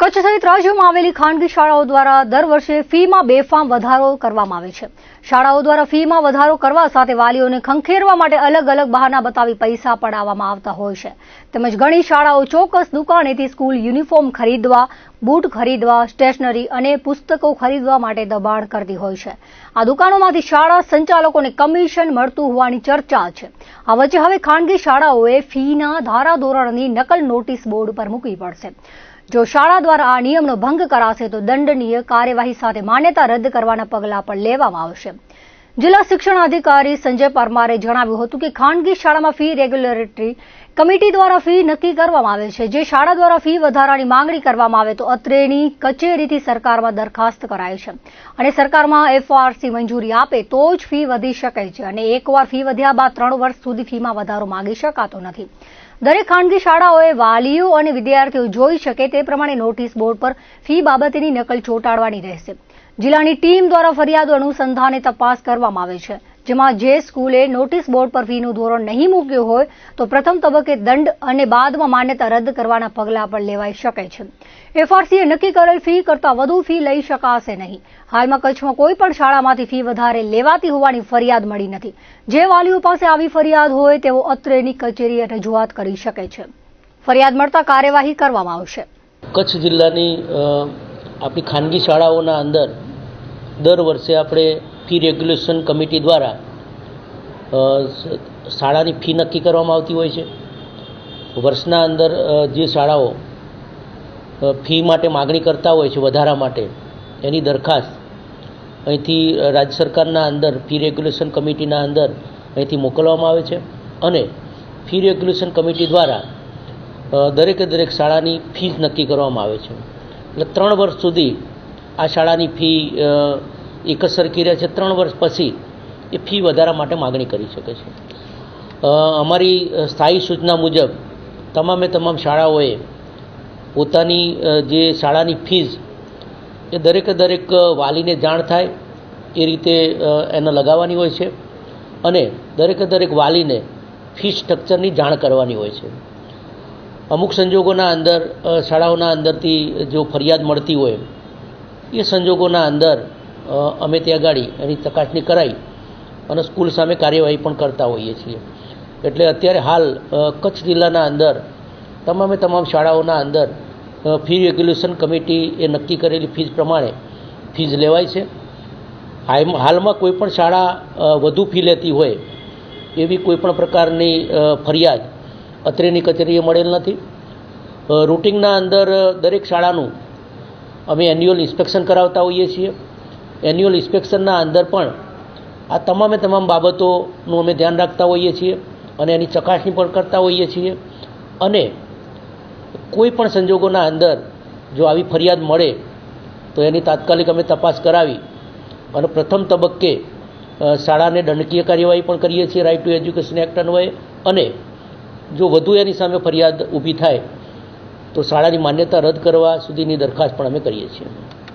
કચ્છ સહિત રાજ્યમાં આવેલી ખાનગી શાળાઓ દ્વારા દર વર્ષે ફીમાં બેફામ વધારો કરવામાં આવે છે। શાળાઓ દ્વારા ફીમાં વધારો કરવા સાથે વાલીઓને ખંખેરવા માટે અલગ અલગ બહાના બતાવી પૈસા પડાવવામાં આવતા હોય છે। તેમજ ઘણી શાળાઓ ચોક્કસ દુકાનેથી સ્કૂલ યુનિફોર્મ ખરીદવા, બૂટ ખરીદવા, સ્ટેશનરી અને પુસ્તકો ખરીદવા માટે દબાણ કરતી હોય છે। આ દુકાનોમાંથી શાળા સંચાલકોને કમિશન મળતું હોવાની ચર્ચા છે। આ વચ્ચે હવે ખાનગી શાળાઓએ ફીના ધારાધોરણની નકલ નોટિસ બોર્ડ પર મૂકવી પડશે। જો શાળા દ્વારા આ નિયમનો ભંગ કરાશે તો દંડનીય કાર્યવાહી સાથે માન્યતા રદ કરવાના પગલાં પણ લેવામાં આવશે। જિલ્લા શિક્ષણ અધિકારી સંજય પરમારે જણાવ્યું હતું કે ખાનગી શાળામાં ફી રેગ્યુલેટરી કમિટી દ્વારા ફી નક્કી કરવામાં આવે છે। જે શાળા દ્વારા ફી વધારાની માંગણી કરવામાં આવે તો અત્રેની કચેરીથી સરકારમાં દરખાસ્ત કરાય છે અને સરકારમાં એફઆરસી મંજૂરી આપે તો જ ફી વધી શકે છે અને એકવાર ફી વધ્યા બાદ 3 વર્ષ સુધી ફીમાં વધારો માંગી શકાતો નથી। દરેક ખાનગી શાળાઓએ વાલીઓ અને વિદ્યાર્થીઓ જોઈ શકે તે પ્રમાણે નોટિસ બોર્ડ પર ફી બાબતની નકલ ચોંટાડવાની રહેશે। જિલ્લાની ટીમ દ્વારા ફરિયાદો અનુસંધાને તપાસ કરવામાં આવે છે, જેમાં જે સ્કૂલે નોટિસ બોર્ડ પર ફીનું ધોરણ નહીં મૂક્યું હોય તો પ્રથમ તબક્કે દંડ અને બાદમાં માન્યતા રદ કરવાના પગલાં પણ લેવાઈ શકે છે। એફઆરસીએ નક્કી કરેલ ફી કરતાં વધુ ફી લઈ શકાશે નહીં। હાલમાં કચ્છમાં કોઈ પણ શાળામાંથી ફી વધારે લેવાતી હોવાની ફરિયાદ મળી નથી। જે વાલીઓ પાસે આવી ફરિયાદ હોય તેઓ અત્રેની કચેરીએ રજૂઆત કરી શકે છે। ફરિયાદ મળતા કાર્યવાહી કરવામાં આવશે। કચ્છ જિલ્લાની આપણી ખાનગી શાળાઓના અંદર દર વર્ષે આપણે ફી રેગ્યુલેશન કમિટી દ્વારા શાળાની ફી નક્કી કરવામાં આવતી હોય છે। વર્ષના અંદર જે શાળાઓ ફી માટે માગણી કરતા હોય છે વધારા માટે, એની દરખાસ્ત અહીંથી રાજ્ય સરકારના અંદર ફી રેગ્યુલેશન કમિટીના અંદર અહીંથી મોકલવામાં આવે છે અને ફી રેગ્યુલેશન કમિટી દ્વારા દરેકે દરેક શાળાની ફીસ નક્કી કરવામાં આવે છે। એટલે 3 વર્ષ સુધી આ શાળાની ફી એક જ સરખી રહે છે। 3 વર્ષ પછી એ ફી વધારા માટે માગણી કરી શકે છે। અમારી સ્થાયી સૂચના મુજબ તમામ શાળાઓએ પોતાની જે શાળાની ફીસ એ દરેકે દરેક વાલીને જાણ થાય એ રીતે એને લગાવવાની હોય છે અને દરેકે દરેક વાલીને ફી સ્ટ્રક્ચરની જાણ કરવાની હોય છે। અમુક સંજોગોના અંદર શાળાઓના અંદરથી જો ફરિયાદ મળતી હોય એ સંજોગોના અંદર અમે ત્યાં ગાડી એની ચકાસણી કરાવી અને સ્કૂલ સામે કાર્યવાહી પણ કરતા હોઈએ છીએ। એટલે અત્યારે હાલ કચ્છ જિલ્લાના અંદર તમામ શાળાઓના અંદર ફી રેગ્યુલેશન કમિટી એ નક્કી કરેલી ફીસ પ્રમાણે ફીસ લેવાય છે। હાલમાં કોઈ પણ શાળા વધુ ફી લેતી હોય એવી કોઈ પણ પ્રકારની ફરિયાદ અત્રેની કચેરીએ મળેલ નથી। રૂટિનના અંદર દરેક શાળાનું અમે એન્યુઅલ ઇન્સ્પેક્શન કરાવતા હોઈએ છીએ। એન્યુઅલ ઇન્સ્પેક્શનના અંદર પણ આ તમામ બાબતોનું અમે ધ્યાન રાખતા હોઈએ છીએ અને એની ચકાસણી પણ કરતા હોઈએ છીએ અને કોઈ પણ સંજોગોના અંદર જો આવી ફરિયાદ મળે તો એની તાત્કાલિક અમે તપાસ કરાવી અને પ્રથમ તબક્કે શાળાને દંડકીય કાર્યવાહી પણ કરીએ છીએ રાઇટ ટુ એજ્યુકેશન એક્ટ અન્વયે અને જો વધુ એની સામે ફરિયાદ ઊભી થાય તો શાળાની માન્યતા રદ કરવા સુધીની દરખાસ્ત પણ અમે કરીએ છીએ।